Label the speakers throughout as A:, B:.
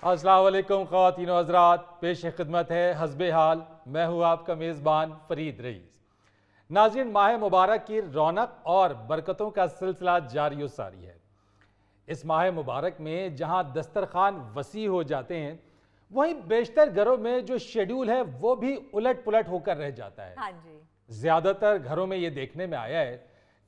A: अस्सलाम वालेकुम ख़वातीन व हज़रात, पेश खिदमत है हस्बे हाल। मैं हूँ आपका मेज़बान फरीद रईस। नाज़रीन, माह मुबारक की रौनक और बरकतों का सिलसिला जारी व सारी है। इस माह मुबारक में जहाँ दस्तरखान वसी हो जाते हैं, वहीं बेशतर घरों में जो शेड्यूल है वो भी उलट पुलट होकर रह जाता है।
B: हाँ जी।
A: ज़्यादातर घरों में ये देखने में आया है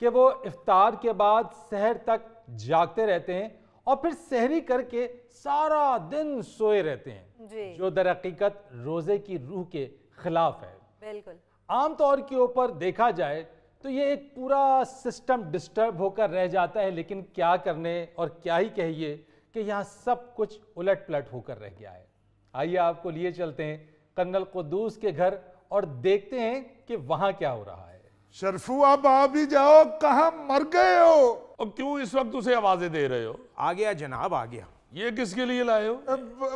A: कि वो इफ्तार के बाद सहर तक जागते रहते हैं और फिर सहरी करके सारा दिन सोए रहते हैं
B: जी।
A: जो दर हकीकत रोजे की रूह के खिलाफ है।
B: बिल्कुल।
A: आमतौर के ऊपर देखा जाए तो ये एक पूरा सिस्टम डिस्टर्ब होकर रह जाता है, लेकिन क्या करने और क्या ही कहिए कि यहाँ सब कुछ उलट पलट होकर रह गया है। आइए आपको लिए चलते हैं कर्नल कुद्दूस के घर और देखते हैं कि वहाँ क्या हो रहा है।
C: शरफू, आप आ भी जाओ, कहाँ मर गए हो?
D: और क्यों इस वक्त उसे आवाजें दे रहे हो?
E: आ गया जनाब, आ गया।
D: ये किसके लिए लाए हो?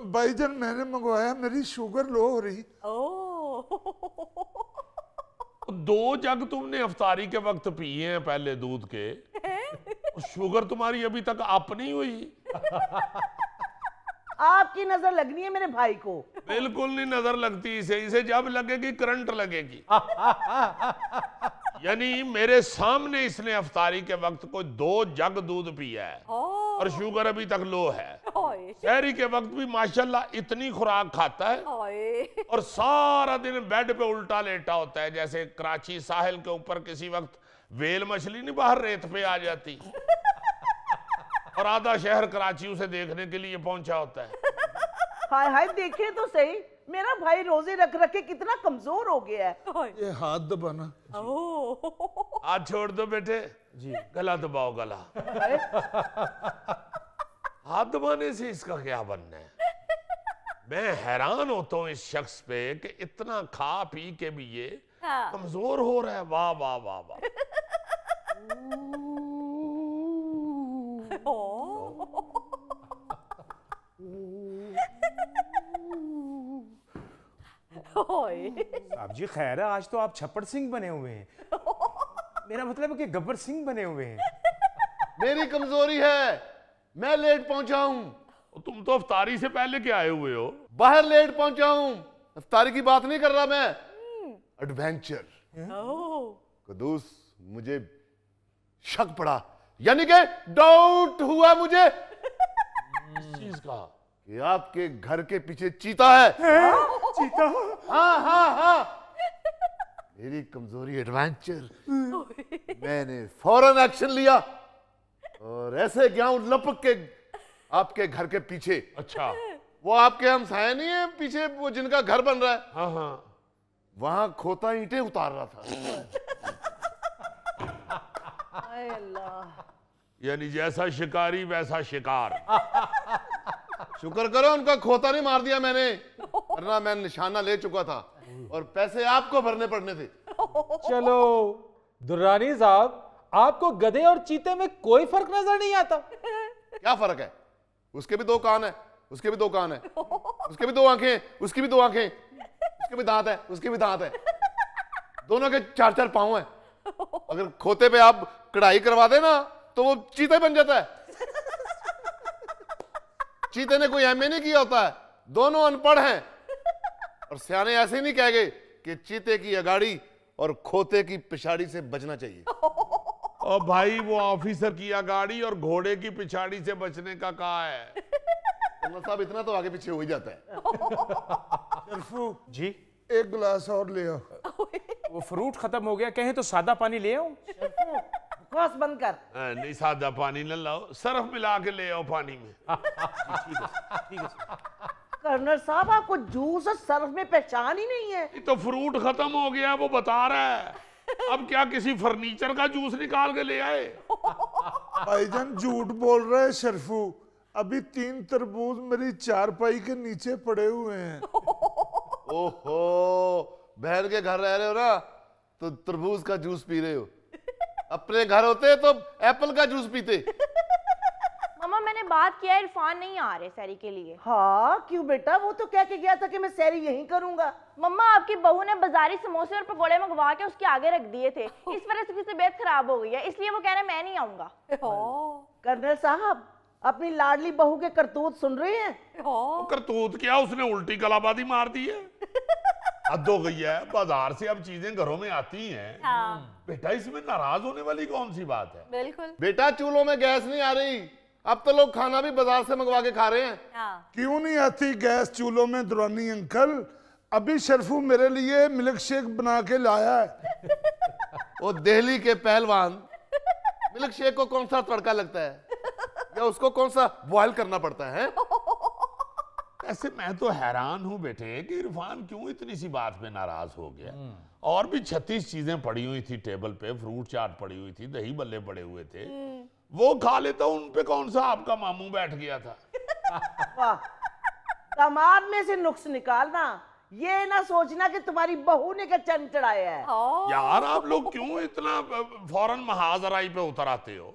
C: भाईजान, मैंने मंगवाया, मेरी शुगर लो हो रही।
D: दो जग तुमने अफ्तारी के वक्त पिए हैं पहले दूध के, शुगर तुम्हारी अभी तक अप नहीं हुई।
F: आपकी नजर लगनी है मेरे भाई को।
D: बिल्कुल नहीं नजर लगती इसे जब लगेगी करंट लगेगी। यानी मेरे सामने इसने अफ्तारी के वक्त कोई 2 जग दूध पिया है और शुगर अभी तक लो है। सहरी के वक्त भी माशाल्लाह इतनी खुराक खाता है और सारा दिन बेड पे उल्टा लेटा होता है, जैसे कराची साहिल के ऊपर किसी वक्त वेल मछली नहीं बाहर रेत पे आ जाती और आधा शहर कराची उसे देखने के लिए पहुंचा होता है।
F: हाय हाय, देखे तो सही, मेरा भाई रोजे रख रख के कितना कमजोर हो गया है।
C: ये हाथ दबाना।
D: हाथ छोड़ दो बेटे जी, गला दबाओ गला। हाथ दबाने से इसका क्या बनना है? मैं हैरान होता हूँ इस शख्स पे कि इतना खा पी के भी ये कमजोर हो रहा है। वाह वाह वाह वाह।
E: साहब जी खैर है, आज तो आप छप्पड़ सिंह बने हुए हैं। मेरा मतलब है कि गब्बर सिंह बने हुए हैं।
G: मेरी कमजोरी है, मैं लेट पहुंचा हूं।
D: तुम तो अफ्तारी से पहले क्या आए हुए हो?
G: बाहर लेट पहुंचा हूं। अफ्तारी की बात नहीं कर रहा मैं, एडवेंचर। कुद्दूस, मुझे शक पड़ा, यानी कि डाउट हुआ मुझे
D: इस चीज का
G: कि आपके घर के पीछे चीता है।
E: चीता?
G: हाँ हाँ हाँ, मेरी कमजोरी एडवेंचर। मैंने फौरन एक्शन लिया और ऐसे गया लपक के आपके घर के पीछे।
D: अच्छा,
G: वो आपके हमसाया नहीं है पीछे, वो जिनका घर बन रहा है?
D: हाँ हाँ,
G: वहां खोता ईंटें उतार रहा था।
D: यानी जैसा शिकारी वैसा शिकार।
G: शुक्र करो उनका खोता नहीं मार दिया मैंने, वरना मैं निशाना ले चुका था और पैसे आपको भरने पड़ने थे।
A: चलो दुर्रानी साहब, आपको गधे और चीते में कोई फर्क नजर नहीं आता?
G: क्या फर्क है? उसके भी 2 कान है, उसके भी 2 कान है, उसके भी 2 आंखें, उसकी भी 2 आंखें, उसके भी दांत है, उसके भी दांत है, दोनों के 4-4 पांव है। अगर खोते पे आप कढ़ाई करवा देना तो वो चीते बन जाता है। चीते ने कोई एमए नहीं किया होता है, दोनों अनपढ़ हैं। और सियाने ऐसे ही नहीं कह गए कि चीते की अगाड़ी और खोते की पिछाड़ी से बचना चाहिए।
D: और भाई वो ऑफिसर की अगाड़ी और घोड़े की पिछाड़ी से बचने का कहा है?
G: कर्नल साहब, इतना तो आगे पीछे हो ही जाता है।
C: शरफू
E: जी,
C: 1 गिलास और ले आओ।
E: वो फ्रूट खत्म हो गया, कहें तो सादा पानी ले आऊं?
F: बकवास बंद कर।
D: नहीं, सादा पानी न लाओ, सर्फ मिला के ले आओ पानी में।
E: ठीक है।
F: कर्नल साहब, आपको जूस और सर्फ में पहचान ही नहीं है।
D: तो फ्रूट खत्म हो गया वो बता रहा है, अब क्या किसी फर्नीचर का जूस निकाल के ले आए?
C: भाईजान झूठ बोल रहे हैं शरफू, अभी 3 तरबूज मेरी चारपाई के नीचे पड़े हुए हैं।
G: ओहो, बहन के घर रह रहे हो ना तो तरबूज का जूस पी रहे हो, अपने घर होते तो एप्पल का जूस पीते।
B: मम्मा, मैंने बात किया, इरफान नहीं आ रहे सहरी के लिए।
F: हाँ क्यों बेटा, वो तो कह के गया था कि मैं सहरी यहीं करूंगा।
B: मम्मा, आपकी बहू ने बाजारी समोसे और पकोड़े मंगवा के उसके आगे रख दिए थे, इस वजह से उसकी तबीयत खराब हो गई है, इसलिए वो कह रहे मैं नहीं आऊंगा।
F: कर्नल साहब, अपनी लाडली बहू के करतूत सुन रही हैं?
D: वो करतूत क्या, उसने उल्टी कलाबादी मार दी है। हद हो गई है, बाजार से अब चीजें घरों में आती हैं। बेटा इसमें नाराज होने वाली कौन सी बात है?
B: बिल्कुल।
G: बेटा चूल्हों में गैस नहीं आ रही, अब तो लोग खाना भी बाजार से मंगवा के खा रहे हैं।
C: क्यों नहीं आती गैस चूल्हों में दुरानी अंकल? अभी शर्फू मेरे लिए मिल्क शेक बना के लाया है।
G: वो दिल्ली के पहलवान, मिल्क शेक को कौन सा तड़का लगता है या उसको कौन सा बॉयल करना पड़ता है?
D: ऐसे मैं तो हैरान हूं बेटे कि इरफान क्यों इतनी सी बात पे नाराज हो गया। और भी 36 चीजें पड़ी हुई थी टेबल पे, फ्रूट चाट पड़ी हुई थी, दही बल्ले पड़े हुए थे, वो खा लेता, उन पे कौन सा आपका मामू बैठ गया था?
F: वाह, दामाद में से नुक्स निकालना, ये ना सोचना कि तुम्हारी बहू ने क्या चंद चढ़ाया है।
D: यार आप लोग क्यों इतना फौरन महाजराई पे उतर आते हो?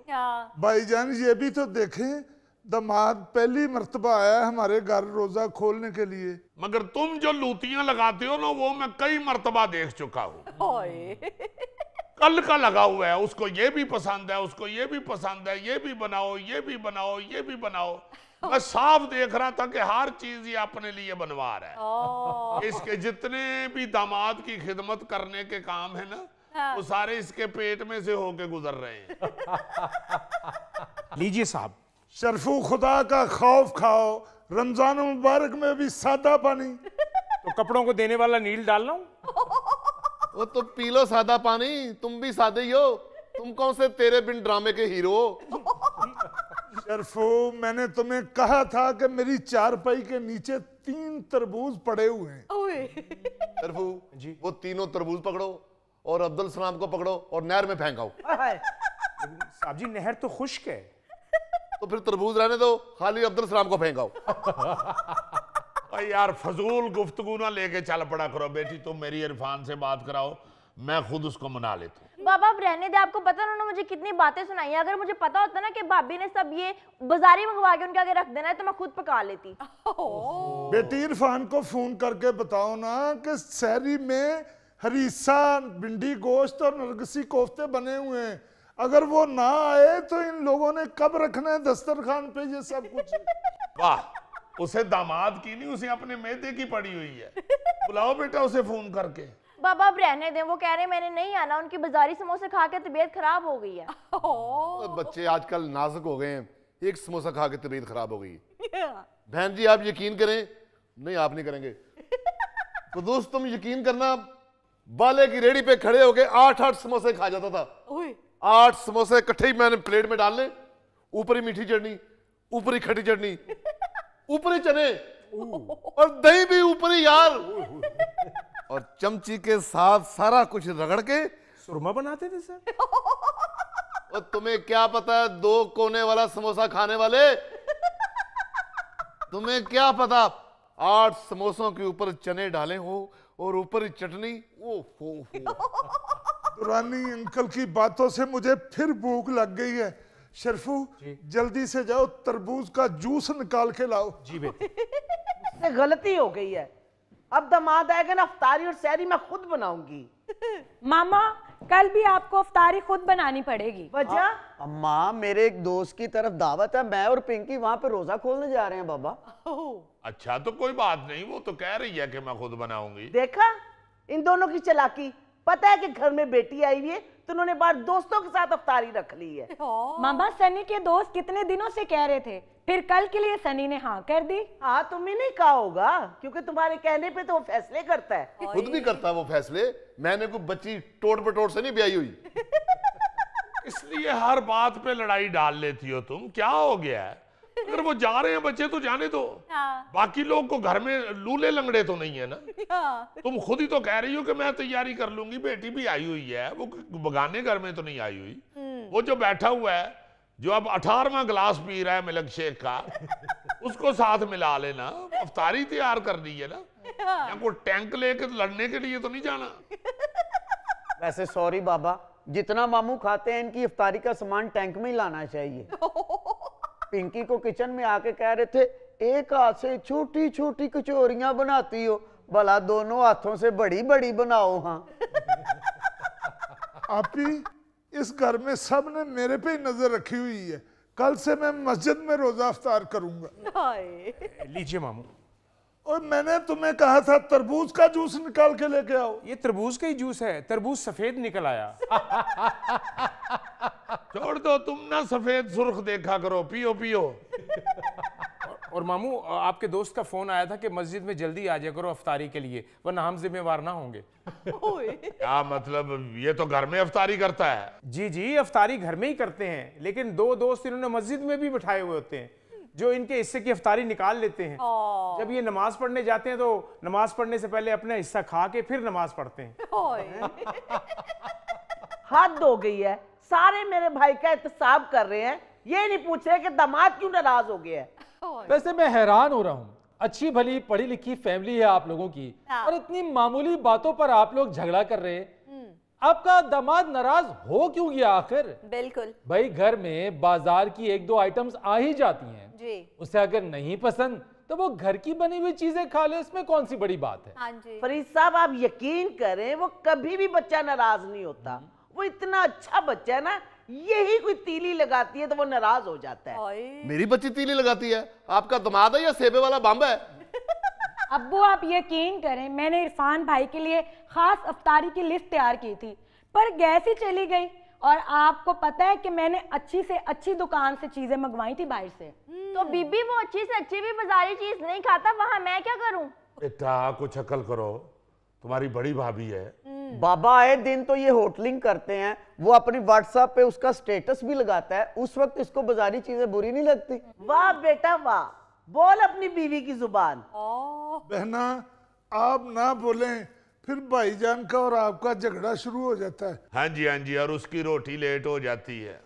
C: भाईजान ये भी तो देखें, दामाद पहली मर्तबा आया है हमारे घर रोजा खोलने के लिए।
D: मगर तुम जो लूतियां लगाते हो ना, वो मैं कई मर्तबा देख चुका हूँ। कल का लगा हुआ है, उसको ये भी पसंद है, उसको ये भी पसंद है, ये भी बनाओ, ये भी बनाओ, ये भी बनाओ। मैं साफ देख रहा था कि हर चीज ये अपने लिए बनवा रहा है। इसके जितने भी दामाद की खिदमत करने के काम है ना, वो सारे इसके पेट में से होके गुजर रहे हैं।
E: लीजिए साहब।
C: शर्फू खुदा का खौफ खाओ, रमजान मुबारक में भी सादा पानी।
E: तो कपड़ों को देने वाला नील डालना हूं?
G: वो तो पी लो सादा पानी, तुम भी सादे ही हो। तुम कौन से तेरे बिन ड्रामे के हीरो हो?
C: शर्फू मैंने तुम्हें कहा था कि मेरी चारपाई के नीचे 3 तरबूज पड़े हुए हैं।
G: शर्फू जी, वो तीनों तरबूज पकड़ो और अब्दुल सलाम को पकड़ो और नहर में फेंकाओ।
E: साहब जी नहर तो खुश्क है।
G: तो फिर तरबूज रहने दो, खाली अब्दुल सलाम को फेंकाओ।
D: यार फजूल गुफ्तगू ना लेके चल पड़ा करो बेटी, तुम मेरी इरफान से बात कराओ, मैं खुद उसको मना लेता हूँ।
B: बाबा अब रहने दे, आपको पता उन्होंने मुझे कितनी बातें सुनाई है। अगर मुझे पता होता ना कि भाभी ने सब ये बाजारी मंगवा के उनके आगे रख देना है, तो मैं खुद पका लेती।
C: बेटी इरफान को फोन करके बताओ ना कि सहरी में हरीसा, भिंडी गोश्त और नरगिसी कोफ्ते बने हुए हैं। अगर वो ना आए तो इन लोगों ने कब रखना है दस्तरखान पे ये सब कुछ।
D: वाह, उसे दामाद की नहीं, उसे अपने मैदे की पड़ी हुई है। बुलाओ बेटा उसे फोन करके।
B: बाबा अब रहने दें, वो कह रहे मैंने नहीं आना, उनकी बाजारी समोसे खा के तबीयत खराब हो गई है।
G: बच्चे आजकल नाजुक हो गए हैं, एक समोसा खा के तबीयत खराब हो गई। बहन जी आप यकीन करें, नहीं आप नहीं करेंगे तो दोस्त तुम यकीन करना, बाले की रेडी पे खड़े होके 8-8 समोसे खा जाता था। 8 समोसे इकट्ठे ही मैंने प्लेट में डालने, ऊपर ही मीठी चटनी, ऊपर ही खट्टी चटनी, ऊपर ही चने और दही भी ऊपर ही यार, और चमची के साथ सारा कुछ रगड़ के
E: सुरमा बनाते थे सर।
G: और तुम्हें क्या पता है 2 कोने वाला समोसा खाने वाले, तुम्हें क्या पता 8 समोसों के ऊपर चने डाले हो और ऊपर ही चटनी।
C: दुरानी अंकल की बातों से मुझे फिर भूख लग गई है। शर्फू जल्दी से जाओ, तरबूज का जूस निकाल के लाओ।
E: जी बेटे।
F: गलती हो गई है, अब दामाद आएगा ना, अफ्तारी और सहरी मैं खुद बनाऊंगी।
H: मामा कल भी आपको अफ्तारी खुद बनानी पड़ेगी।
F: वजह?
I: अम्मा मेरे एक दोस्त की तरफ दावत है, मैं और पिंकी वहां पे रोजा खोलने जा रहे हैं बाबा।
D: अच्छा तो कोई बात नहीं, वो तो कह रही है कि मैं खुद बनाऊंगी।
F: देखा इन दोनों की चालाकी, पता है कि घर में बेटी आई हुई है तो उन्होंने बाहर दोस्तों के साथ अफ्तारी रख ली है।
H: मामा सनी के दोस्त कितने दिनों से कह रहे थे, फिर कल के लिए सनी ने हाँ कर दी।
F: हाँ तुम ही नहीं कहा होगा, क्योंकि तुम्हारे कहने पे तो वो फैसले करता है।
G: खुद भी करता है वो फैसले, मैंने कोई बच्ची टोट बटोट से नहीं ब्याही हुई।
D: इसलिए हर बात पे लड़ाई डाल लेती हो तुम, क्या हो गया है? अगर वो जा रहे हैं बच्चे तो जाने दो। बाकी लोग को घर में लूले लंगड़े तो नहीं है ना। तुम खुद ही तो कह रही हो कि मैं तैयारी कर लूंगी, बेटी भी आई हुई है, वो बगाने घर में तो नहीं आई हुई। वो जो बैठा हुआ है, जो अब 18वां गिलास पी रहा है मिल्क शेक का, उसको साथ मिला लेना, अफ्तारी तैयार कर दी है ना। या कोई टैंक लेके लड़ने के लिए तो नहीं जाना।
I: वैसे सॉरी बाबा, जितना मामू खाते हैं इनकी इफ्तारी का सामान टैंक में ही लाना चाहिए। पिंकी को किचन में आके कह रहे थे, एक हाथ से छोटी छोटी कचौरियां बनाती हो, भला दोनों हाथों से बड़ी बड़ी बनाओ। हाँ
C: आपी इस घर में सब ने मेरे पे ही नजर रखी हुई है, कल से मैं मस्जिद में रोजा इफ्तार करूंगा।
E: लीजिए मामू।
C: और मैंने तुम्हें कहा था तरबूज का जूस निकाल के लेके आओ।
E: ये तरबूज का ही जूस है, तरबूज सफेद निकल आया।
D: छोड़ दो तुम ना, सफेद सुर्ख देखा करो, पियो पियो।
E: और मामू आपके दोस्त का फोन आया था कि मस्जिद में जल्दी आ जाया करो अफ्तारी के लिए, वरना हम जिम्मेवार ना होंगे।
D: क्या मतलब, ये तो घर में अफ्तारी करता है?
E: जी जी, अफ्तारी घर में ही करते हैं, लेकिन 2 दोस्त इन्होंने मस्जिद में भी बिठाए हुए होते हैं जो इनके हिस्से की अफ्तारी निकाल लेते हैं। जब ये नमाज पढ़ने जाते हैं तो नमाज पढ़ने से पहले अपना हिस्सा खा के फिर नमाज पढ़ते हैं।
F: हद हो गई है, सारे मेरे भाई का एहतसाब कर रहे हैं, ये नहीं पूछ रहे कि दामाद क्यों नाराज हो गया है।
A: वैसे मैं हैरान हो रहा हूँ, अच्छी भली पढ़ी लिखी फैमिली है आप लोगों की, और इतनी मामूली बातों पर आप लोग झगड़ा कर रहे हैं। आपका दामाद नाराज हो क्यों गया आखिर?
J: बिल्कुल
A: भाई, घर में बाजार की 1-2 आइटम्स आ ही जाती हैं
J: जी।
A: उसे अगर नहीं पसंद तो वो घर की बनी हुई चीजें खा ले, इसमें कौन सी बड़ी बात है?
J: हाँ जी।
F: फरीद साहब आप यकीन करें, वो कभी भी बच्चा नाराज नहीं होता। वो इतना अच्छा बच्चा है ना, यही कोई तीली लगाती है तो वो नाराज हो जाता है।
G: मेरी बच्ची तीली लगाती है? आपका दामाद है या सेबे वाला बम्ब है?
H: अब्बू आप यकीन करें, मैंने इरफान भाई के लिए खास अफ्तारी की लिस्ट तैयार की थी, पर गैस ही चली गई। और आपको पता है कि मैंने अच्छी से अच्छी दुकान से चीजें मंगवाई थी बाहर से।
B: तो बीबी वो अच्छी से अच्छी भी बाजारी चीज नहीं खाता, वहाँ मैं क्या करूँ?
D: बेटा कुछ अकल करो, तुम्हारी बड़ी भाभी है।
I: बाबा आए दिन तो ये होटलिंग करते हैं, वो अपनी व्हाट्सएप पे उसका स्टेटस भी लगाता है, उस वक्त इसको बाजारी चीजें बुरी नहीं लगती।
F: वाह बेटा वाह, बोल अपनी बीवी की जुबान।
C: बहना आप ना बोलें, फिर भाईजान का और आपका झगड़ा शुरू हो जाता है।
D: हाँ जी हाँ जी, और उसकी रोटी लेट हो जाती है।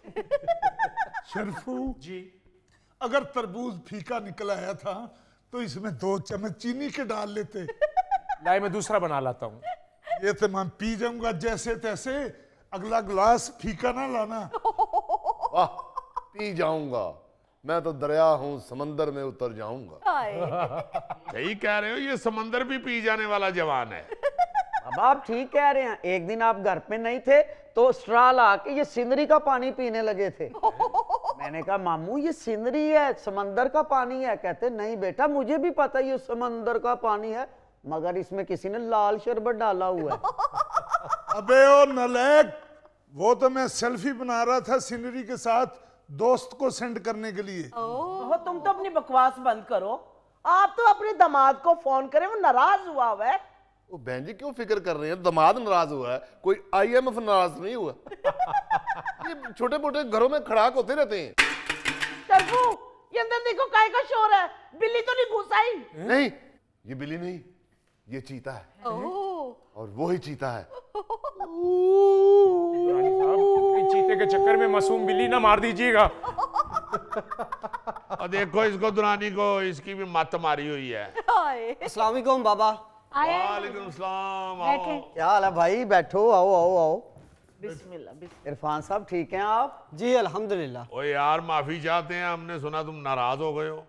C: शरफू
E: जी,
C: अगर तरबूज फीका निकल आया था तो इसमें 2 चम्मच चीनी के डाल लेते।
E: लाए मैं दूसरा बना लाता हूँ।
C: ये तो मैं पी जाऊंगा जैसे तैसे, अगला गिलास फीका ना लाना।
G: वाह, पी जाऊंगा मैं तो दरिया हूं, समंदर में उतर जाऊंगा।
D: सही कह रहे हो, ये समंदर भी पी जाने वाला जवान है।
I: अब आप ठीक कह रहे हैं, एक दिन आप घर पे नहीं थे तो स्ट्रा ला के ये सिंदरी का पानी पीने लगे थे। मैंने कहा मामू ये सिंदरी है, समंदर का पानी है। कहते नहीं बेटा मुझे भी पता ये समंदर का पानी है, मगर इसमें किसी ने लाल शरबत डाला हुआ है।
C: अबे ओ नलायक, वो तो मैं सेल्फी बना रहा था सिनरी के साथ दोस्त को सेंड करने के लिए।
F: तुम तो अपनी बकवास बंद करो, आप तो अपने दामाद को फोन करें, वो नाराज हुआ है।
G: वो बहन जी क्यों फिक्र कर रहे हैं, दामाद नाराज हुआ है, कोई IMF नाराज नहीं हुआ। ये छोटे मोटे घरों में खड़ाक होते रहते हैं।
F: तरफू, ये अंदर देखो काय का शोर है, बिल्ली तो नहीं घुस आई?
G: नहीं, ये बिल्ली नहीं, ये चीता है। और वो ही चीता है।
E: चीते के चक्कर में मासूम बिल्ली ना मार दीजिएगा।
D: और देखो इसको दुरानी को, इसकी भी मत मारी हुई है।
K: अस्सलाम वालेकुम बाबा।
D: वालेकुम सलाम। आओ।
I: क्या हाल है भाई, बैठो, आओ आओ आओ।
F: बिस्मिल्लाह बिस्मिल्लाह।
I: इरफान साहब ठीक हैं आप?
K: जी अल्हम्दुलिल्लाह।
D: ओ यार माफी चाहते हैं, हमने सुना तुम नाराज हो गए हो।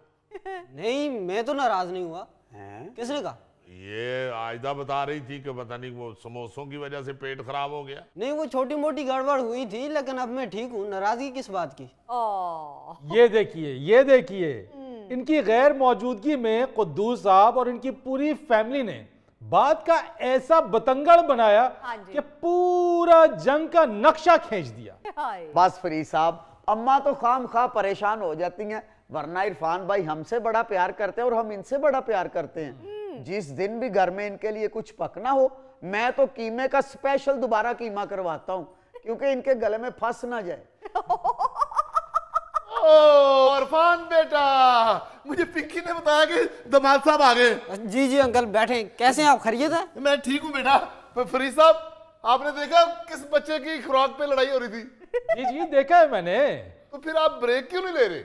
K: नहीं मैं तो नाराज नहीं हुआ। किसने कहा?
D: ये आयदा बता रही थी कि पता नहीं वो समोसों की वजह से पेट खराब हो गया।
K: नहीं वो छोटी मोटी गड़बड़ हुई थी, लेकिन अब मैं ठीक हूँ। नाराजगी किस बात की?
A: ये देखिए इनकी गैर मौजूदगी में कुद्दूस साहब और इनकी पूरी फैमिली ने बात का ऐसा बतंगड़ बनाया कि पूरा जंग का नक्शा खींच दिया।
I: बस फरीद साहब, अम्मा तो खाम खा परेशान हो जाती हैं, वरना इरफान भाई हमसे बड़ा प्यार करते हैं और हम इनसे बड़ा प्यार करते हैं। जिस दिन भी घर में इनके लिए कुछ पकना हो, मैं तो कीमे का स्पेशल दोबारा कीमा करवाता हूँ, क्योंकि इनके गले में फंस ना जाए।
G: ओ इरफान बेटा, मुझे पिंकी ने बताया कि दामाद साहब आ गए।
K: जी जी अंकल बैठे। कैसे हैं आप, खैरियत है?
G: मैं ठीक हूँ बेटा। फरीद साहब, आपने देखा किस बच्चे की खुराक पे लड़ाई हो रही थी?
A: जी देखा है मैंने।
G: तो फिर आप ब्रेक क्यों नहीं ले रहे?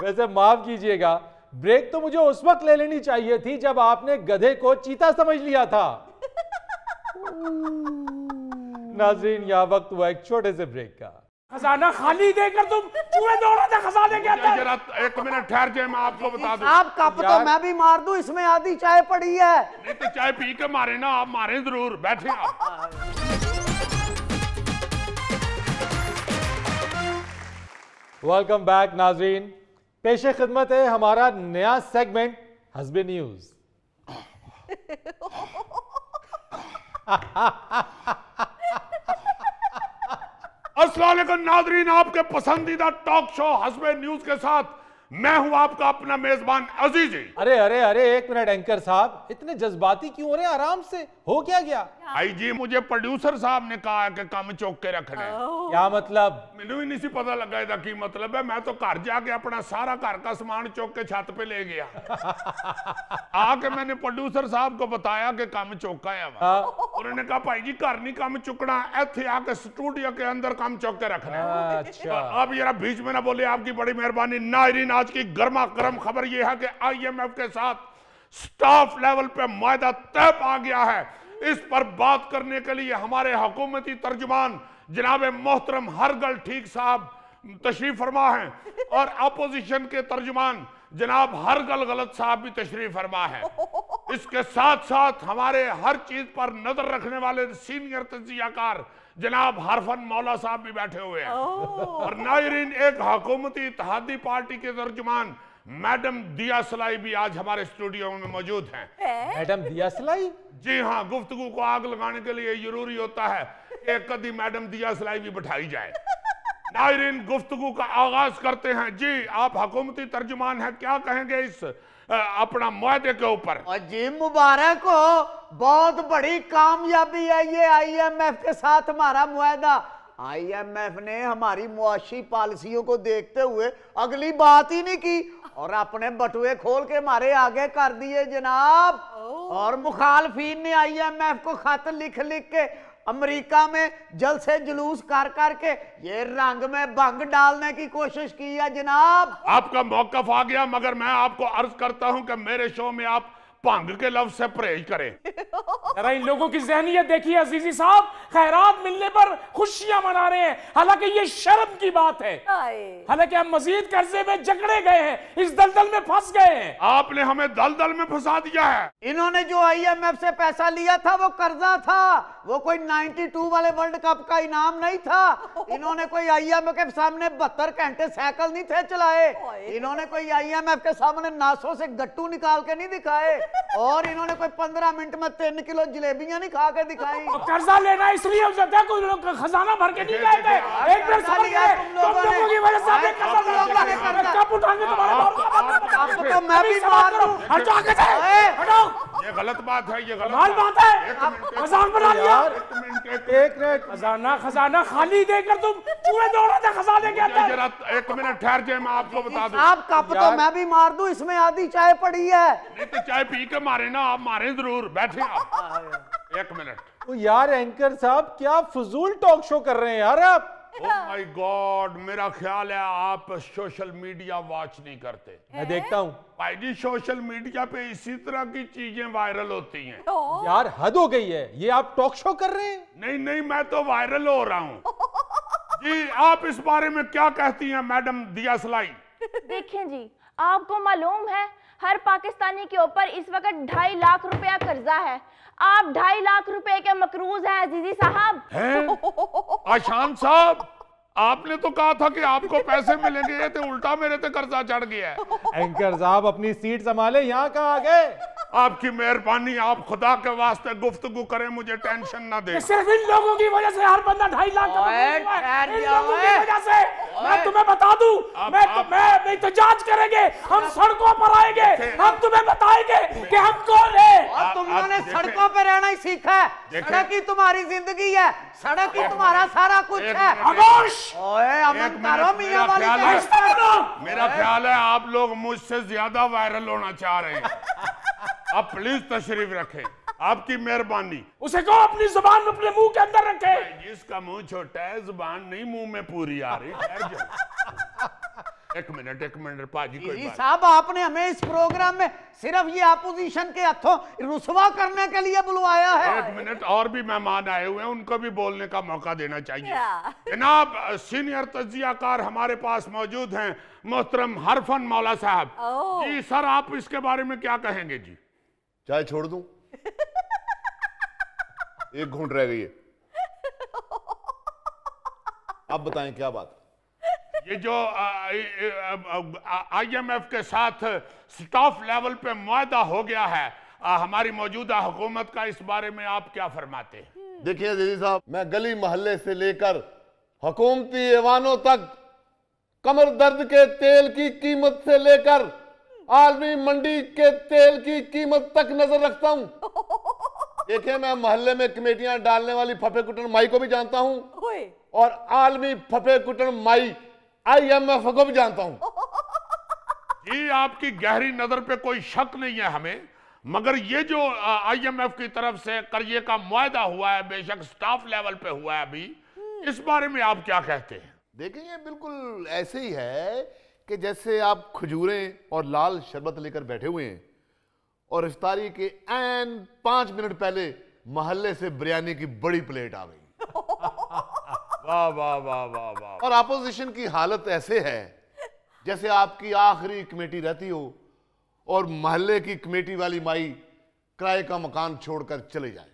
A: वैसे माफ कीजिएगा, ब्रेक तो मुझे उस वक्त ले लेनी चाहिए थी जब आपने गधे को चीता समझ लिया था। नाज़रीन, यहाँ वक्त हुआ एक छोटे से ब्रेक का।
E: खजाना खाली देकर तुम चूहे दौड़ा था खजाने के अंदर।
D: जरा 1 मिनट ठहर जाए, मैं आपको बता दूं।
I: आप कप तो मैं भी मार दूं, इसमें आधी चाय पड़ी है।
D: नहीं तो चाय पी के मारे ना, आप मारे जरूर। बैठे आप।
A: वेलकम बैक नाजरीन। पेशे खिदमत है हमारा नया सेगमेंट हस्बे न्यूज।
D: अस्सलाम वालेकुम नाजरीन, आपके पसंदीदा टॉक शो हस्बे न्यूज के साथ मैं हूं आपका अपना मेजबान अजीजी।
A: अरे अरे अरे एक मिनट एंकर साहब, इतने जज्बाती क्यों हो रहे हैं? आराम से, हो क्या गया?
D: आई जी, मुझे प्रोड्यूसर साहब ने कहा कि काम चौक के रखना है।
A: क्या मतलब?
D: मैनू ही नहीं सी पता लगा इसका की मतलब है। मैं तो घर जाके अपना सारा घर का सामान चौक के छत पे ले गया। आके मैंने प्रोड्यूसर साहब को बताया कि काम चौका है। उन्होंने कहा भाई जी घर नहीं काम चुकना, इथे आके स्टूडियो के अंदर काम चौक के रखना है।
A: अच्छा।
D: अब जरा बीच में ना बोले, आपकी बड़ी मेहरबानी। नाजरीन, आज की गर्मा गर्म खबर यह है कि IMF के साथ स्टाफ लेवल पे मुआहदा तय आ गया है। इस पर बात करने के लिए हमारे हुकूमती तर्जुमान जनाब मोहतरम हरगल ठीक साहब तशरीफ फरमा हैं और अपोजिशन के तर्जुमान जनाब हरगल गलत साहब भी तशरीफ फरमा है। इसके साथ साथ हमारे हर चीज पर नजर रखने वाले सीनियर तजियाकार जनाब हरफन मौला साहब भी बैठे हुए हैं। और नाजरीन, एक हुकूमती इत्तेहादी पार्टी के तर्जुमान मैडम दिया सलाई भी आज हमारे स्टूडियो में मौजूद हैं।
A: मैडम दिया सलाई?
D: जी हाँ, गुफ्तगू को आग लगाने के लिए जरूरी होता है एक कदी मैडम दिया सलाई भी बैठाई जाए। नाजरीन, गुफ्तगू का आगाज करते हैं। जी, आप हुकूमती तर्जुमान हैं, क्या कहेंगे इस अपना मुआहदे के ऊपर?
I: जी मुबारक हो, बहुत बड़ी कामयाबी है ये IMF के साथ हमारा मुआहदा। IMF ने हमारी मुआशी पॉलिसियों को देखते हुए अगली बात ही नहीं की और अपने बटुए खोल के हमारे आगे कर दिए जनाब। और मुखालफीन ने IMF को खत लिख लिख के अमेरिका में जल से जुलूस कर करके ये रंग में भंग डालने की कोशिश की है जनाब।
D: आपका मौकफ आ गया, मगर मैं आपको अर्ज करता हूं कि मेरे शो में आप भंग के लफ्ज से परहेज करें।
E: जरा इन लोगों की ज़हनियत देखिए अजीजी साहब, खैरात मिलने पर खुशियां मना रहे हैं, हालांकि ये शर्म की बात है। हालांकि हम मजीद कर्जे में जकड़े गए हैं, इस दलदल में फंस गए हैं।
D: आपने हमें दलदल में फंसा दिया है।
I: इन्होंने जो IMF से पैसा लिया था वो कर्जा था, वो कोई 92 वाले वर्ल्ड कप का इनाम नहीं था। इन्होंने कोई IMF के सामने 72 घंटे साइकिल नहीं थे चलाए। इन्होंने कोई IMF के सामने नासों से गट्टू निकाल के नहीं दिखाए और इन्होंने कोई 15 मिनट में 3 किलो जलेबियां नहीं खा के दिखाई।
E: कर्जा लेना इसलिए हो जाता है, कोई लोग खजाना भर के नहीं गए थे। एक मिनट समझ गए, तुम लोगों की वजह से हमने कर्जा कब उठाएंगे तुम्हारे
I: आपको तो मैं भी मार दूं।
E: हटो आगे से, हटो।
D: ये गलत बात है, ये गलत
E: बात है। खजान बना लिया।
A: एक मिनट,
E: खजाना खाली देकर तुम चूहे दौड़े थे खजाने के अंदर।
D: जरा एक मिनट ठहर जाए, मैं आपको बता दूं।
I: आप कप तो मैं भी मार दूं, इसमें आधी चाय पड़ी है।
D: नहीं तो चाय पी के मारे ना, आप मारे जरूर। बैठे आप एक मिनट।
A: तो यार एंकर साहब क्या फजूल टॉक शो कर रहे हैं यार आप?
D: ओह माय गॉड, मेरा ख्याल है आप सोशल मीडिया वॉच नहीं करते।
A: मैं देखता हूँ
D: भाई जी, सोशल मीडिया पे इसी तरह की चीजें वायरल होती हैं।
A: यार हद हो गई है, ये आप टॉक शो कर रहे हैं?
D: नहीं नहीं, मैं तो वायरल हो रहा हूँ। जी, आप इस बारे में क्या कहती हैं मैडम दिया सलाई?
B: देखें जी, आपको मालूम है हर पाकिस्तानी के ऊपर इस वक्त 2.5 लाख रुपया कर्जा है। आप 2.5 लाख रुपए के मकरूज हैं अजीजी साहब।
D: आशान साहब, आपने तो कहा था कि आपको पैसे मिलेंगे, तो उल्टा मेरे पे कर्जा चढ़ गया है।
A: एंकर साहब अपनी सीट संभाले, यहाँ कहाँ आ गए?
D: आपकी मेहरबानी, आप खुदा के वास्ते गुफ्तगू करें, मुझे टेंशन ना दे।
E: सिर्फ इन लोगों की वजह से हर बंदा 2.5 लाख का इन लोगों की वजह से। मैं तुम्हें बता दूं, मैं एहतजाज करेंगे, हम सड़कों पर आएंगे, हम तुम्हें बताएंगे कि हम कौन है।
I: और तुम लोगों ने सड़कों पर रहना ही सीखा है। सड़क ही तुम्हारी जिंदगी है, सड़क ही तुम्हारा सारा कुछ है।
E: खामोश।
I: ओए अमन करो मियां वाली।
D: मेरा ख्याल है आप लोग मुझसे ज्यादा वायरल होना चाह रहे हैं। आप प्लीज तशरीफ रखें, आपकी मेहरबानी।
E: उसे कहो अपनी जुबान में अपने मुंह के अंदर रखे।
D: जिसका मुंह छोटा है जुबान नहीं मुंह में पूरी आ रही। एक मिनट पाजी, कोई बात
I: साहब, आपने हमें इस प्रोग्राम में सिर्फ ये अपोजिशन के हाथों रुसवा करने के लिए बुलवाया है।
D: एक मिनट, और भी मेहमान आए हुए हैं, उनको भी बोलने का मौका देना चाहिए। जनाब सीनियर तजियाकार हमारे पास मौजूद हैं, मोहतरम हरफन मौला साहब। जी सर, आप इसके बारे में क्या कहेंगे? जी
G: चाय छोड़ दूं? एक घूंट रह गई है, अब बताएं क्या बात?
D: ये जो IMF के साथ स्टाफ लेवल पे मुआहदा हो गया है हमारी मौजूदा हुकूमत का, इस बारे में आप क्या फरमाते हैं?
G: देखिए अजीजी साहब, मैं गली मोहल्ले से लेकर हुकूमती ऐवानों तक कमर दर्द के तेल की कीमत से लेकर आलमी मंडी के तेल की कीमत तक नजर रखता हूं। देखिए मैं मोहल्ले में कमेटियां डालने वाली फफे कुटन माई को भी जानता हूं और आलमी फफे कुटन माई IMF को भी जानता हूं।
D: जी आपकी गहरी नजर पे कोई शक नहीं है हमें, मगर ये जो IMF की तरफ से कर्जे का मुआहदा हुआ है, बेशक स्टाफ लेवल पे हुआ है अभी, इस बारे में आप क्या कहते हैं?
G: देखिए ये बिल्कुल ऐसे ही है कि जैसे आप खजूरें और लाल शरबत लेकर बैठे हुए हैं और इफ्तारी के ऐन 5 मिनट पहले मोहल्ले से बिरयानी की बड़ी प्लेट आ गई।
D: वाह वाह वाह वाह वाह।
G: और अपोजिशन की हालत ऐसे है जैसे आपकी आखिरी कमेटी रहती हो और मोहल्ले की कमेटी वाली माई किराए का मकान छोड़कर चले जाए।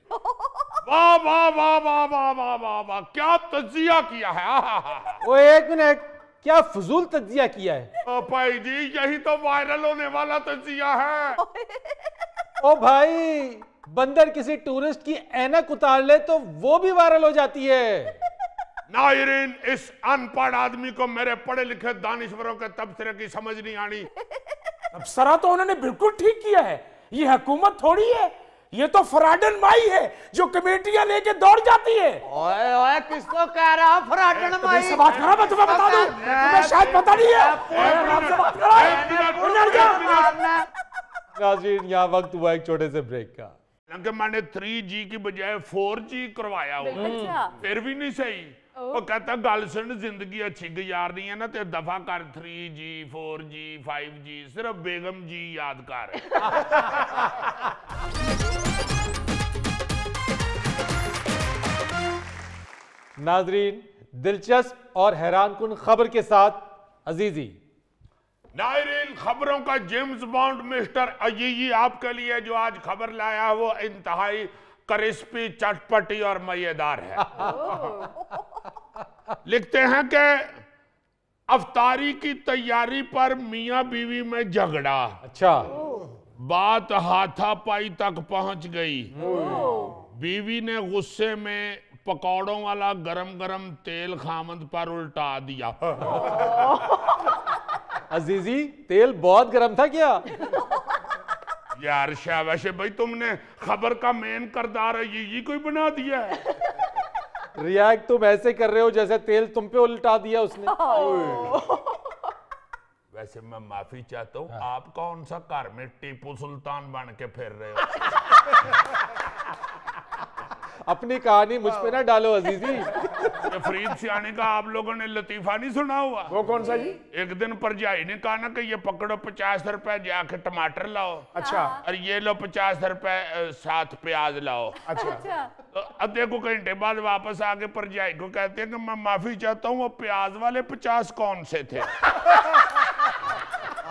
D: वाह वाह वाह वाह वाह वाह वाह वाह, क्या तज्जिया किया है।
A: वो एक मिनट, क्या फजूल तज्जिया किया है?
D: ओ भाई जी, यही तो वायरल होने वाला तज्जिया है।
A: ओ भाई, बंदर किसी टूरिस्ट की ऐनक उतार ले तो वो भी वायरल हो जाती है।
D: नायरीन, इस अनपढ़ आदमी को मेरे पढ़े लिखे दानिश्वरों के तबसरे की समझ नहीं आनी।
E: तबसरा तो उन्होंने बिल्कुल ठीक किया है। ये हुकूमत थोड़ी है, ये तो फराडन माई है जो कमेटियां लेके दौड़ जाती है।
I: ओए ओए, किसको कह रहा हूं फराडन माई?
E: से बात करो, मैं तुम्हें बता दूं, तुम्हें शायद पता नहीं है। आपसे बात करो।
A: नाज़रीन, यहाँ वक्त हुआ एक छोटे से ब्रेक का।
D: मैंने 3G की बजाय 4G करवाया हुआ, फिर भी नहीं सही। वो कहता गल सुन, जिंदगी अच्छी गुजारनी है ना तो दफा कर 3G 4G 5G, सिर्फ बेगम जी याद कर।
A: नाजरीन, दिलचस्प और हैरानकुन खबर के साथ अजीजी।
D: नायरीन, खबरों का जेम्स बॉन्ड मिस्टर अजीजी आपके लिए जो आज खबर लाया है वो इंतहाई क्रिस्पी, चटपटी और मजेदार है। लिखते हैं कि अफ्तारी की तैयारी पर मियां बीवी में झगड़ा।
A: अच्छा।
D: बात हाथापाई तक पहुंच गई। बीवी ने गुस्से में पकौड़ों वाला गरम गरम तेल खामद पर उल्टा दिया।
A: अजीजी, तेल बहुत गर्म था क्या?
D: यार शाबाश भाई, तुमने खबर का मेन किरदार ये कोई बना दिया है।
A: रिएक्ट तुम ऐसे कर रहे हो जैसे तेल तुम पे उल्टा दिया उसने।
D: वैसे मैं माफी चाहता हूँ, आप कौन सा घर में टीपू सुल्तान बन के फिर रहे हो?
A: अपनी कहानी मुझ पे ना डालो अजीजी।
D: ये फरीद सियानी का आप लोगों ने लतीफा नहीं सुना हुआ?
E: वो कौन सा जी? एक
D: दिन परजाई ने कहा ना कि ये पकड़ो 50 रुपए, जाके टमाटर लाओ।
E: अच्छा।
D: और ये लो 50 रुपए, साथ प्याज लाओ।
E: अच्छा।
D: तो आधे को घंटे बाद वापस आके परजाई को कहते हैं कि मैं माफी चाहता हूँ, वो प्याज वाले 50 कौन से थे?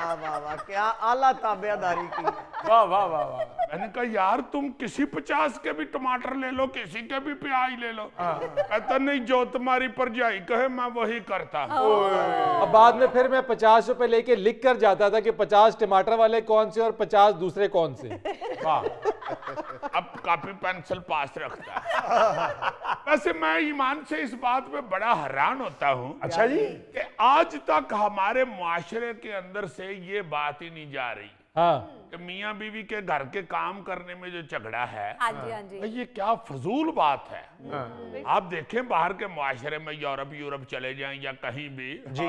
I: वाह वाह, क्या आला ताबेदारी की।
E: वाह वाह वाह वाह।
D: मैंने कहा यार तुम किसी 50 के भी टमाटर ले लो, किसी के भी प्याज ले लो। कहता नहीं, जो तुम्हारी परजाई कहे मैं वही करता।
A: अब बाद में फिर मैं 50 रुपए लेके लिख कर जाता था कि 50 टमाटर वाले कौन से और 50 दूसरे कौन से।
D: वाह, अब कॉपी पेंसिल पास रखता है। वैसे मैं ईमान से इस बात पे बड़ा हैरान होता हूँ।
E: अच्छा जी।
D: कि आज तक हमारे मुआशरे के अंदर से ये बात ही नहीं जा रही।
A: हाँ।
D: कि मियाँ बीवी के घर के काम करने में जो झगड़ा है,
B: हाँ जी, हाँ जी।
D: ये क्या फजूल बात है। आप देखें बाहर के मुआशरे में, यूरोप चले जाएं या कहीं भी,
E: जी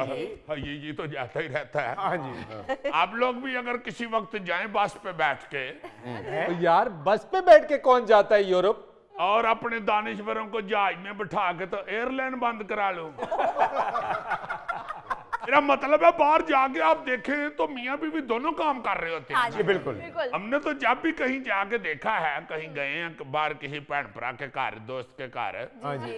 D: ये तो जाता ही रहता है।
E: हाँ जी।
D: आप लोग भी अगर किसी वक्त जाएं बस पे बैठ के,
A: तो यार बस पे बैठ के कौन जाता है यूरोप?
D: और अपने दानिश्वरों को जहाज में बिठा के तो एयरलाइन बंद करा लो। मेरा मतलब है बाहर जाके आप देखें तो मियाँ बीवी दोनों काम कर रहे होते हैं।
E: जी बिल्कुल।
D: हमने तो जब भी कहीं जाके देखा है, कहीं गए हैं बाहर किसी भैन भरा के घर, दोस्त के घर,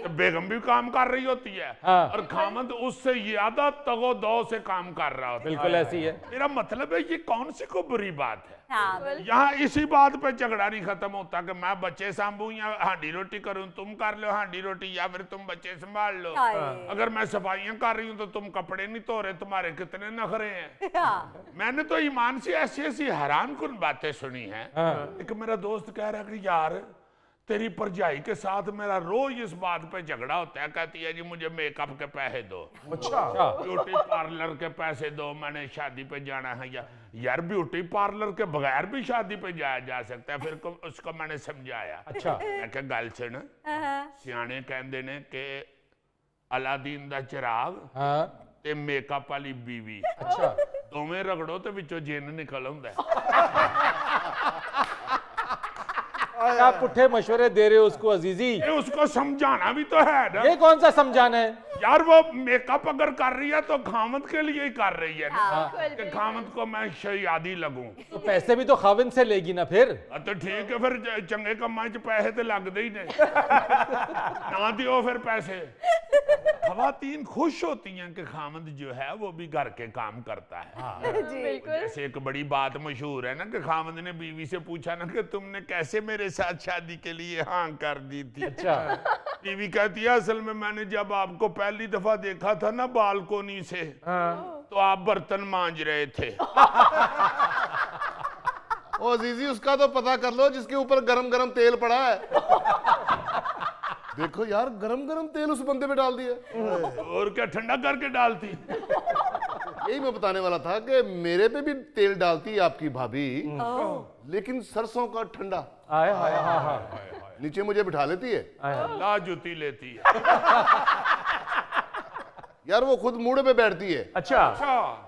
D: तो बेगम भी काम कर रही होती है।
A: हाँ।
D: और खामद उससे ज्यादा तगो दो से काम कर रहा होता है।
A: बिल्कुल ऐसी है।
D: मेरा मतलब है ये कौन सी को बुरी बात है? यहाँ इसी बात पे झगड़ा नहीं खत्म होता कि मैं बच्चे संभू या हांडी रोटी करूं, तुम कर लो हांडी रोटी या फिर तुम बच्चे संभाल लो। अगर मैं सफाइयां कर रही हूँ तो तुम कपड़े नहीं धो रहे, तुम्हारे कितने नखरे हैं। मैंने तो ईमान से ऐसी ऐसी हैरान कुन बातें सुनी हैं। एक मेरा दोस्त कह रहा है कि यार तेरी भरजाई के साथ मेरा रोज इस बात पे झगड़ा होता है। कहती है जी मुझे मेकअप के पैसे दो, अच्छा ब्यूटी पार्लर के पैसे दो, मैंने शादी पे जाना है। यार ब्यूटी पार्लर के बगैर भी शादी पे जाया जा सकता है। फिर उसको मैंने समझाया। अच्छा मैं क्या गल सुन, सियाने कहंदे ने कि अलादीन दा चिराग ते मेकअप वाली बीवी, अच्छा दोवें रगड़ो तो विचों जिन निकल आउंदा है।
A: क्या पुट्ठे मशवरे दे रहे हो उसको अजीजी?
D: उसको समझाना भी तो है ना।
A: ये कौन सा समझाना है
D: यार? वो मेकअप अगर कर रही है तो खामद के लिए ही कर रही है ना, कि खामद को मैं शयादी लगूं।
A: तो पैसे भी तो खाविंद से लेगी ना फिर।
D: तो ठीक है, फिर चंगे कमां च पैसे तो लगदे ही ने ना दियो फिर पैसे। खवातीन खुश होती हैं कि खामद जो है वो भी घर के काम करता है। जैसे एक बड़ी बात मशहूर है ना कि खामद ने बीवी से पूछा ना कि तुमने कैसे मेरे साथ शादी के लिए हाँ कर दी थी। अच्छा बीवी कहती है असल में मैंने जब आपको पहली दफा देखा था ना बालकोनी से, तो आप बर्तन मांज रहे थे।
G: ओ अजीजी उसका तो पता कर लो जिसके ऊपर गरम गरम तेल पड़ा है। देखो यार गरम गरम तेल उस बंदे पे डाल दिया।
D: और क्या ठंडा करके डालती।
G: यही मैं बताने वाला था कि मेरे पे भी तेल डालती है आपकी भाभी, लेकिन सरसों का ठंडा। नीचे मुझे बिठा लेती है,
D: ला जूती लेती है।
G: यार वो खुद मूड पे बैठती है।
E: अच्छा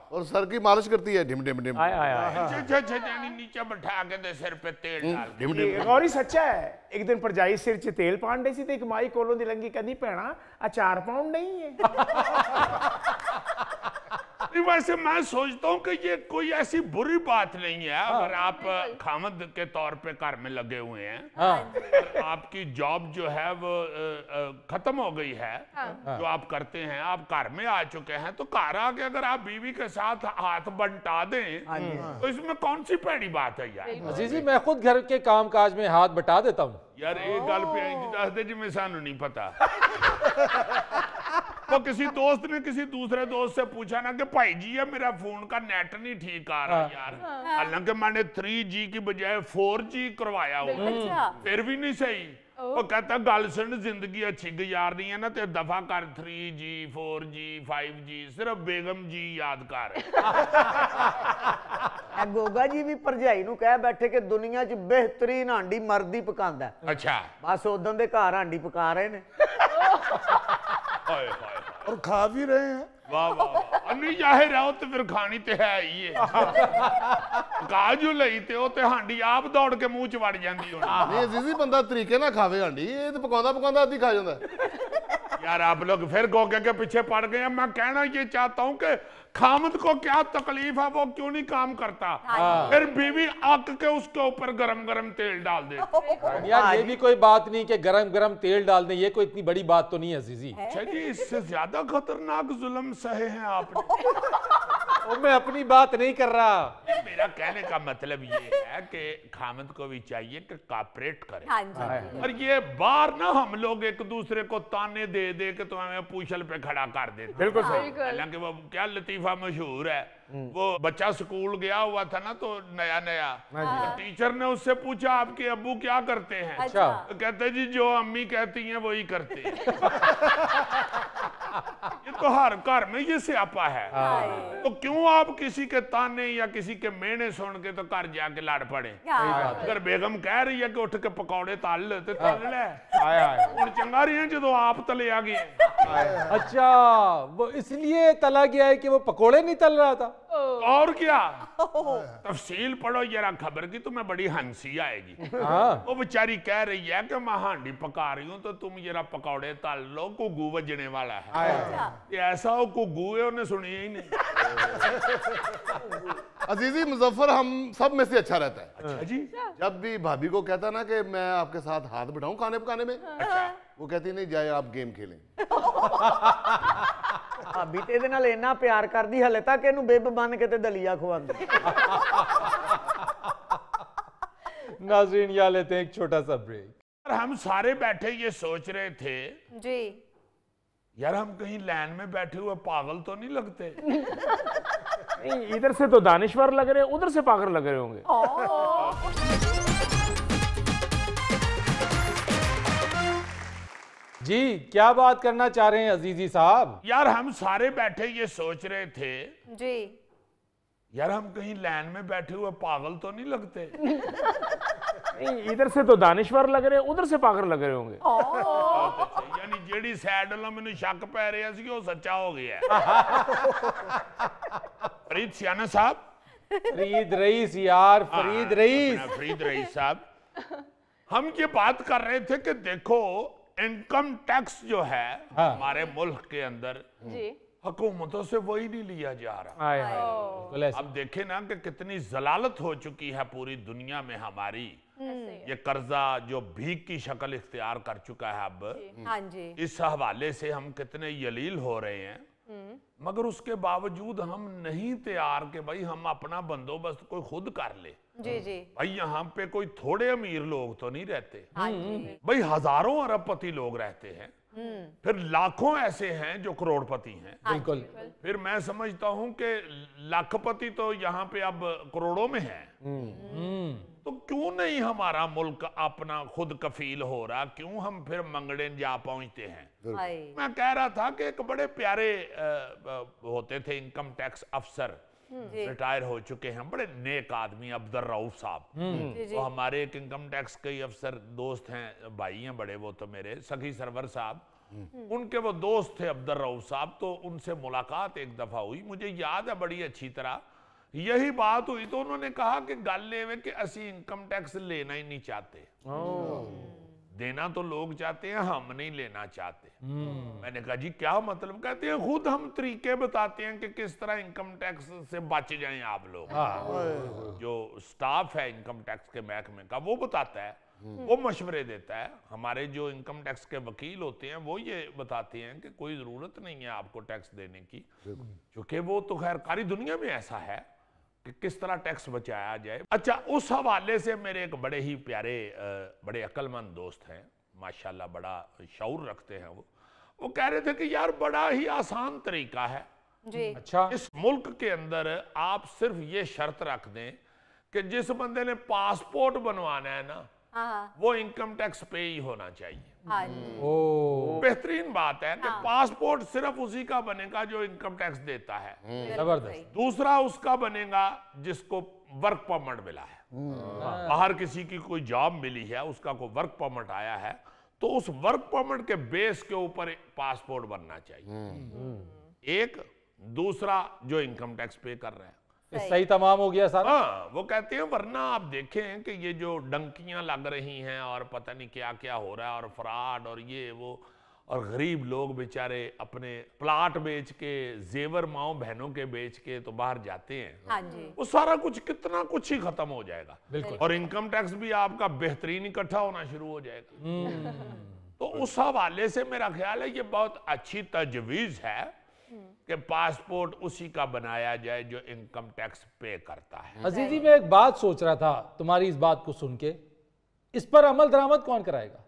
G: और सर की मालिश करती है, ढिम ढिम ढिम।
D: नीचे बैठा के दे सिर पे तेल डाल।
E: गौरी सच्चा है। एक दिन भरजाई सिर च तेल पान डई सी ते एक माई कोलों दी लंगी कहंदी भैणा अचार पाउंड नहीं है।
D: वैसे मैं सोचता हूँ कि ये कोई ऐसी बुरी बात नहीं है। अगर आप खामद के तौर पे घर में लगे हुए हैं, आपकी जॉब जो है वो खत्म हो गई है, जो आप करते हैं, आप घर में आ चुके हैं, तो घर आके अगर आप बीवी के साथ हाथ बंटा दें तो इसमें कौन सी पैड़ी बात है यार?
A: अजीजी मैं खुद घर के काम काज में हाथ बटा देता हूँ।
D: यार एक गल पे दस दे जिमें सानू नहीं पता। तो किसी दोस्त ने किसी दूसरे दोस्त से पूछा ना कि भाई जी ये मेरा फोन का नेट नहीं ठीक आ रहा यार, हालांकि मैंने 3G की बजाय 4G करवाया हुआ, फिर भी नहीं सही। वो कहता गल सुन जिंदगी अच्छी गुजारनी है ना तो दफा कर 3G 4G 5G, सिर्फ बेगम जी याद कर।
I: गोगा जी भी भरजाई नूं कह बैठे कि दुनिया च बेहतरीन हांडी मर्द ही पकांदा।
D: अच्छा
I: बस उदों दे घर हांडी पका रहे ने
C: और खा भी रहे हैं।
D: वाह वाह, नहीं जाहिर है तो फिर खानी तो है ही है। काजू लई ते ओ ते हांडी आप दौड़ के मुंह च वड़ जांदी होनी।
G: नहीं अजीजी बंदा तरीके ना खावे हांडी, ये तो पकांदा पकांदा आधी खा जांदा है।
D: यार आप लोग फिर गोगे के पीछे पड़ गए। मैं कहना ये चाहता हूँ कि खामद को क्या तकलीफ है, वो क्यों नहीं काम करता, फिर बीवी अक के उसके ऊपर गरम गरम तेल डाल दे।
A: यार ये भी कोई बात नहीं कि गरम गरम तेल डाल दे, ये कोई इतनी बड़ी बात तो नहीं है अजीजी।
D: अच्छा जी इससे ज्यादा खतरनाक जुल्म सहे हैं आपने।
A: मैं अपनी बात नहीं कर रहा।
D: मेरा कहने का मतलब ये है कि खामद को भी चाहिए कि कॉपरेट करे। और ये बार ना हम लोग एक दूसरे को ताने दे दे के तो हमें पूछल पे खड़ा कर देते।
E: बिल्कुल सही।
D: हालांकि वो क्या लतीफा मशहूर है, वो बच्चा स्कूल गया हुआ था ना तो नया नया, तो टीचर ने उससे पूछा आपके अब्बू क्या करते हैं? अच्छा। तो कहते जी जो अम्मी कहती हैं वही करते हैं। ये तो हर घर में ये स्यापा है। तो क्यों आप किसी के ताने या किसी के मेहने सुन के तो घर जाके लड़ पड़े? अगर बेगम कह रही है कि उठ के पकौड़े तल तो तल ले, हुण चंगा रही है जो आप तले आ गए।
A: अच्छा वो इसलिए तला गया है कि वो पकोड़े नहीं तल रहा था।
D: और क्या तफसील पढ़ो जरा, खबर की तुम्हें बड़ी हंसी आएगी। वो बेचारी कह रही है कि मैं हांडी पका रही हूँ तो तुम जरा पकौड़े तल लो, घुग्गू बजने वाला है। ऐसा हो घुग्गू है उन्हें सुनी ही नहीं।
G: अजीजी मुजफ्फर हम सब में से अच्छा रहता है।
D: अच्छा जी।
G: जब भी भाभी को कहता ना कि मैं आपके साथ हाथ बढ़ाऊं खाने पकाने में, अच्छा वो कहती नहीं जाए आप गेम खेलें।
I: भाभी ते दे नाल इन्ना प्यार करदी हले तक इहनूं बिब बन के ते दलिया खवांदी।
A: नाज़रीन, यहाँ लेते हैं एक छोटा सा ब्रेक।
D: हम सारे बैठे ये सोच रहे थे
B: जी
D: यार हम कहीं लाइन में बैठे हुए पागल तो नहीं लगते।
E: नहीं, इधर से तो दानिश्वर लग रहे, उधर से पागल लग रहे होंगे।
A: जी, क्या बात करना चाह रहे हैं अजीजी साहब?
D: यार हम सारे बैठे ये सोच रहे थे
B: जी
D: यार हम कहीं लाइन में बैठे हुए पागल तो नहीं लगते।
E: नहीं, इधर से तो दानिश्वर लग रहे, उधर से पागल लग रहे होंगे।
D: यानी जेडी सैड वाला मैंने शक पै रहा सी वो सच्चा हो गया। फरीद सियाना साहब,
A: फरीद रईस यार, फरीद रईस।
D: फरीद रईस साहब, हम ये बात कर रहे थे कि देखो इनकम टैक्स जो है हमारे मुल्क के अंदर
B: जी
D: हुकूमतों से वही नहीं लिया जा रहा। अब देखे ना कि कितनी जलालत हो चुकी है पूरी दुनिया में हमारी। ये कर्जा जो भीख की शक्ल इख्तियार कर चुका है अब,
B: हाँ जी,
D: इस हवाले से हम कितने यलील हो रहे हैं, मगर उसके बावजूद हम नहीं तैयार कि भाई हम अपना बंदोबस्त कोई खुद कर ले।
B: जी जी
D: भाई यहाँ पे कोई थोड़े अमीर लोग तो नहीं रहते,
B: हाँ जी,
D: भाई हजारों अरबपति लोग रहते हैं, फिर लाखों ऐसे हैं जो करोड़पति हैं।
A: बिल्कुल।
D: फिर मैं समझता हूं कि लाखपति तो यहाँ पे अब करोड़ों में है। तो क्यों नहीं हमारा मुल्क अपना खुद कफील हो रहा, क्यों हम फिर मंगड़े जा पहुंचते हैं। मैं कह रहा था कि एक बड़े प्यारे होते थे इनकम टैक्स अफसर, रिटायर हो चुके हैं, बड़े नेक आदमी अब्दुल रऊफ साहब। तो हमारे एक इनकम टैक्स के अफसर दोस्त हैं, भाई हैं बड़े, वो तो मेरे सखी सरवर साहब, उनके वो दोस्त थे अब्दुल रऊफ साहब। तो उनसे मुलाकात एक दफा हुई, मुझे याद है बड़ी अच्छी तरह, यही बात हुई। तो उन्होंने कहा कि गल ये कि असी इनकम टैक्स लेना ही नहीं चाहते, देना तो लोग चाहते हैं, हम नहीं लेना चाहते। मैंने कहा जी क्या मतलब? कहते हैं खुद हम तरीके बताते हैं कि किस तरह इनकम टैक्स से बच जाएं आप लोग। जो स्टाफ है इनकम टैक्स के महकमे का वो बताता है, वो मशवरे देता है। हमारे जो इनकम टैक्स के वकील होते हैं वो ये बताते हैं कि कोई जरूरत नहीं है आपको टैक्स देने की, क्योंकि वो तो खैर कारी दुनिया में ऐसा है कि किस तरह टैक्स बचाया जाए। अच्छा, उस हवाले से मेरे एक बड़े ही प्यारे बड़े अक्लमंद दोस्त हैं, माशाल्लाह बड़ा शऊर रखते हैं, वो कह रहे थे कि यार बड़ा ही आसान तरीका है
B: जी।
A: अच्छा,
D: इस मुल्क के अंदर आप सिर्फ ये शर्त रख दें कि जिस बंदे ने पासपोर्ट बनवाना है ना, वो इनकम टैक्स पे ही होना चाहिए। बेहतरीन बात है कि पासपोर्ट सिर्फ उसी का बनेगा जो इनकम टैक्स देता है।
A: जबरदस्त।
D: दूसरा उसका बनेगा जिसको वर्क परमिट मिला है, बाहर किसी की कोई जॉब मिली है, उसका कोई वर्क परमिट आया है, तो उस वर्क परमिट के बेस के ऊपर पासपोर्ट बनना चाहिए। एक दूसरा जो इनकम टैक्स पे कर रहा है,
A: सही तमाम हो गया सारा।
D: हाँ, वो कहते हैं वरना आप देखें कि ये जो डंकियां लग रही हैं और पता नहीं क्या क्या हो रहा है और फ्रॉड और ये वो, और गरीब लोग बेचारे अपने प्लाट बेच के, जेवर माओ बहनों के बेच के तो बाहर जाते हैं।
B: हाँ जी।
D: वो सारा कुछ कितना कुछ ही खत्म हो जाएगा।
A: बिल्कुल।
D: और इनकम टैक्स भी आपका बेहतरीन इकट्ठा होना शुरू हो जाएगा। तो उस हवाले से मेरा ख्याल है ये बहुत अच्छी तजवीज है कि पासपोर्ट उसी का बनाया जाए जो इनकम टैक्स पे करता है।
A: अजीजी, मैं एक बात सोच रहा था तुम्हारी इस बात को सुन के, इस पर अमल दरामद कौन कराएगा?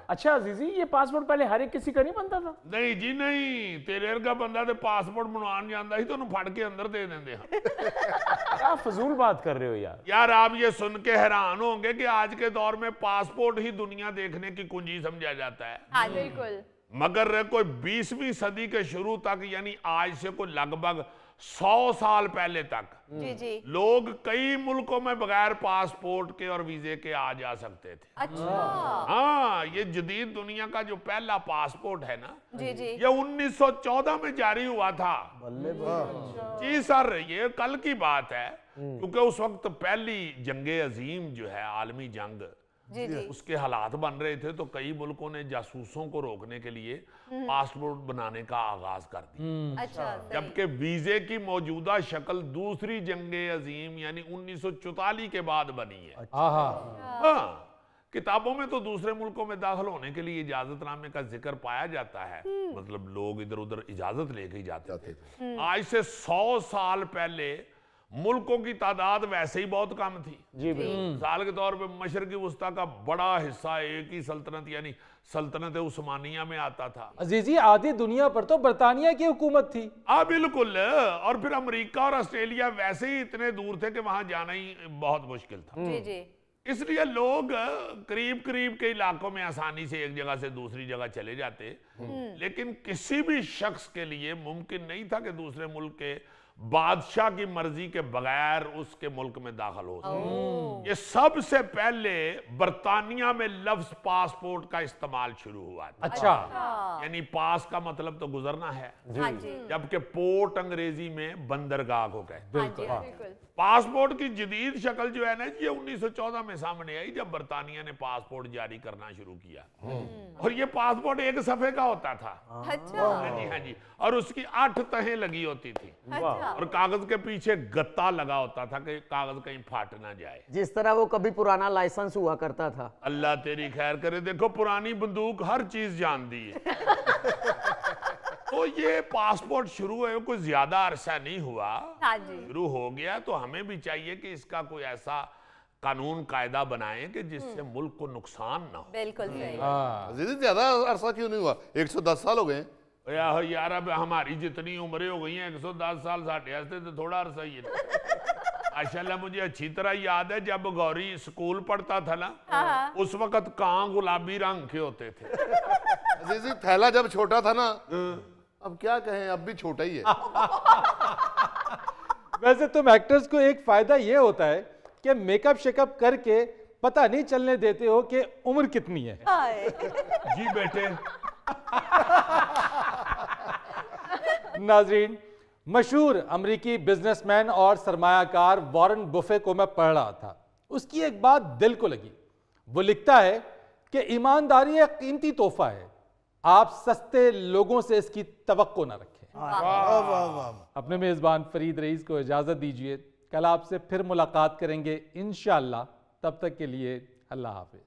E: अच्छा अजीजी, ये पासपोर्ट पहले हर एक किसी का नहीं बनता था?
D: नहीं जी नहीं, तेरे वर्गा बंदा तो पासपोर्ट बनवान जाता ही तो फड़ के अंदर दे देंगे।
E: क्या फजूल बात कर रहे हो यार।
D: यार आप ये सुन के हैरान होंगे कि आज के दौर में पासपोर्ट ही दुनिया देखने की कुंजी समझा जाता है।
B: हाँ बिल्कुल।
D: मगर कोई 20वीं सदी के शुरू तक, यानी आज से कोई लगभग 100 साल पहले तक
B: जी जी,
D: लोग कई मुल्कों में बगैर पासपोर्ट के और वीजे के आ जा सकते थे।
B: अच्छा।
D: हाँ, ये जदीद दुनिया का जो पहला पासपोर्ट है ना,
B: जी जी,
D: ये 1914 में जारी हुआ था। जी सर, ये कल की बात है, क्योंकि उस वक्त पहली जंगे अजीम जो है, आलमी जंग,
B: जी जी,
D: उसके हालात बन रहे थे, तो कई मुल्कों ने जासूसों को रोकने के लिए पासपोर्ट बनाने का आगाज कर दिया।
B: अच्छा,
D: जबकि वीजे की मौजूदा शक्ल दूसरी जंगे अजीम यानी 1944 के बाद बनी है। हाँ, किताबों में तो दूसरे मुल्कों में दाखिल होने के लिए इजाजतनामे का जिक्र पाया जाता है, मतलब लोग इधर उधर इजाजत लेके ही जाते थे। आज से 100 साल पहले मुल्कों की तादाद वैसे ही बहुत कम थी
E: जी बिल्कुल।
D: मिसाल के तौर पे मशरकी वस्ता का बड़ा हिस्सा एक ही सल्तनत यानी सल्तनत उस्मानिया में आता था।
A: अजीजी आधी दुनिया पर तो बरतानिया की हुकूमत थी।
D: बिल्कुल। और फिर अमेरिका और ऑस्ट्रेलिया वैसे ही इतने दूर थे कि वहां जाना ही बहुत मुश्किल था।
J: जी जी।
D: इसलिए लोग करीब करीब के इलाकों में आसानी से एक जगह से दूसरी जगह चले जाते, लेकिन किसी भी शख्स के लिए मुमकिन नहीं था कि दूसरे मुल्क के बादशाह की मर्जी के बगैर उसके मुल्क में दाखिल हो सके। ये सबसे पहले बरतानिया में लफ्ज पासपोर्ट का इस्तेमाल शुरू हुआ था।
A: अच्छा।
D: यानी पास का मतलब तो गुजरना है,
J: हाँ जी।
D: जबकि पोर्ट अंग्रेजी में बंदरगाह को कहते हैं।
J: हाँ जी, बिल्कुल।
D: पासपोर्ट की जदीद शक्ल जो है ना, ये 1914 में सामने आई जब बरतानिया ने पासपोर्ट जारी करना शुरू किया। और ये पासपोर्ट एक सफे का होता था।
J: अच्छा।
D: हाँ जी, हाँ जी। और उसकी 8 तहें लगी होती थी।
J: अच्छा।
D: और कागज के पीछे गत्ता लगा होता था कि कागज कहीं फाट ना जाए।
I: जिस तरह वो कभी पुराना लाइसेंस हुआ करता था।
D: अल्लाह तेरी खैर करे। देखो पुरानी बंदूक हर चीज जानती है। तो ये पासपोर्ट शुरू है, कोई ज्यादा अरसा नहीं हुआ,
J: हाँ जी।
D: शुरू हो गया, तो हमें भी चाहिए कि इसका कोई ऐसा कानून कायदा बनाएं कि जिससे मुल्क को नुकसान ना हो।
J: बिल्कुल सही।
G: अजीज ज्यादा अरसा क्यों नहीं हुआ? 110 साल हो गए
D: यार अब हमारी जितनी उम्रें हो गई हैं 110 साल साढ़े हंसते तो थोड़ा अरसा ही है। माशाल्लाह मुझे अच्छी तरह याद है जब गौरी स्कूल पढ़ता था ना, उस वक्त कां गुलाबी रंग के होते थे।
G: अजीज थैला जब छोटा था ना, अब क्या कहें, अब भी छोटा ही है।
A: वैसे तुम एक्टर्स को एक फायदा ये होता है कि मेकअप शेकअप करके पता नहीं चलने देते हो कि उम्र कितनी है।
D: जी बेटे।
A: नाजरीन, मशहूर अमेरिकी बिजनेसमैन और सरमायाकार वॉरेन बुफे को मैं पढ़ रहा था। उसकी एक बात दिल को लगी। वो लिखता है कि ईमानदारी एक कीमती तोहफा है, आप सस्ते लोगों से इसकी तवक्को ना रखें। अपने मेजबान फरीद रईस को इजाजत दीजिए। कल आपसे फिर मुलाकात करेंगे इंशाअल्लाह। तब तक के लिए अल्लाह हाफिज।